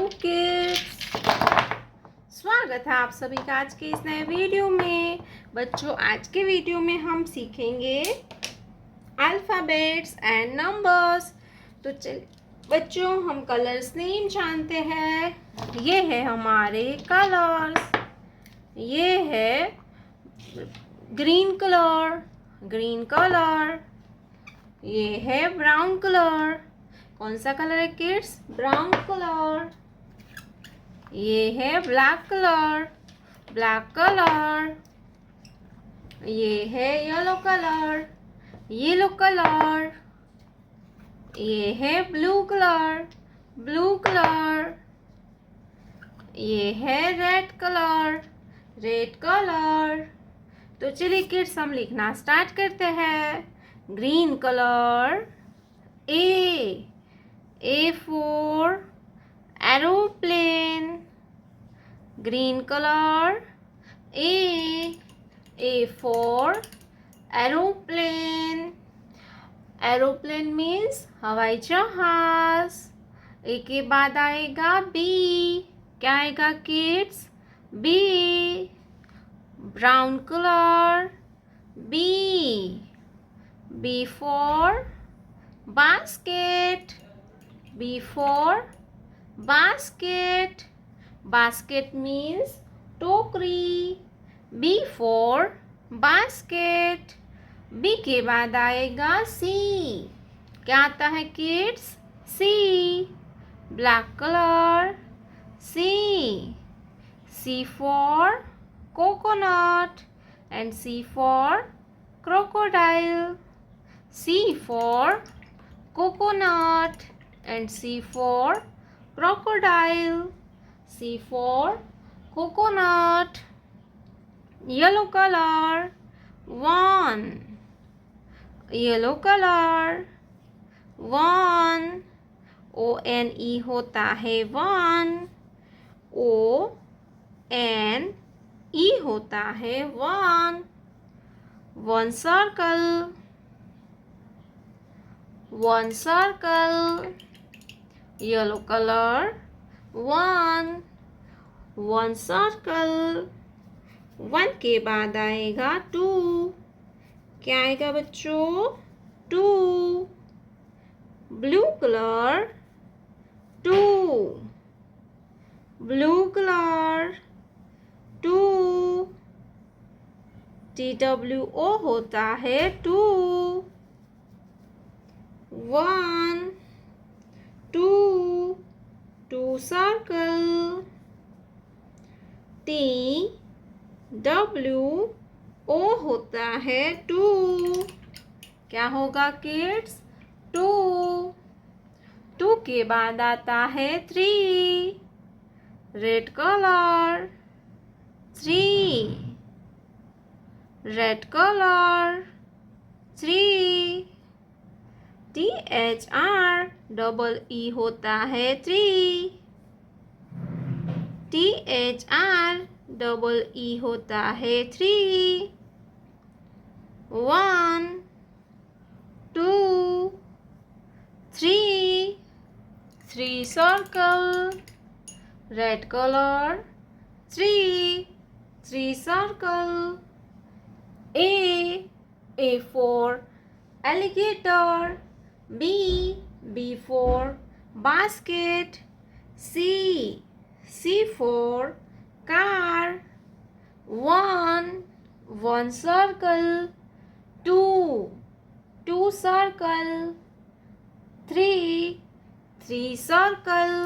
Kids, स्वागत है आप सभी का आज के इस नए वीडियो में। बच्चों, आज के वीडियो में हम सीखेंगे अल्फ़ाबेट्स एंड नंबर्स। तो चल बच्चों, हम कलर्स नेम जानते हैं। ये है हमारे कलर्स। ये है ग्रीन कलर, ग्रीन कलर। ये है ब्राउन कलर। कौन सा कलर है किड्स? Brown colour. ये है ब्लैक कलर, ब्लैक कलर। ये है येलो कलर, येलो कलर। ये है ब्लू कलर, ब्लू कलर। ये है रेड कलर, रेड कलर। तो चलिए किड्स, हम लिखना स्टार्ट करते हैं। Green colour, A for aeroplane. Green color, A for aeroplane. Aeroplane means हवाई जहाज। A के बाद आएगा B। क्या आएगा kids? B। Brown colour, B। B for basket. B for basket. Basket means टोकरी। B for basket. B के बाद आएगा C। क्या आता है kids? C। Black colour, C। C for coconut and C for crocodile. C for coconut and C for crocodile. C for coconut. Yellow color, 1. Yellow color, 1. O-N-E होता है 1. O-N-E होता है 1. 1 circle, 1 circle. Yellow color, 1. 1 circle. 1 के बाद आएगा 2. क्या आएगा बच्चों? 2. Blue colour, 2. Blue colour, 2. TWO होता है 2. 1, 2. 2 circle. TWO होता है 2. क्या होगा किड्स? 2. 2 के बाद आता है 3. Red colour, 3. Red colour, 3. THREE होता है 3. THREE होता है 3. 1, 2, 3. 3 circle. Red color, 3. 3 circle. A for alligator. B for basket. C for car. 1 circle. 2 circle. 3 circle.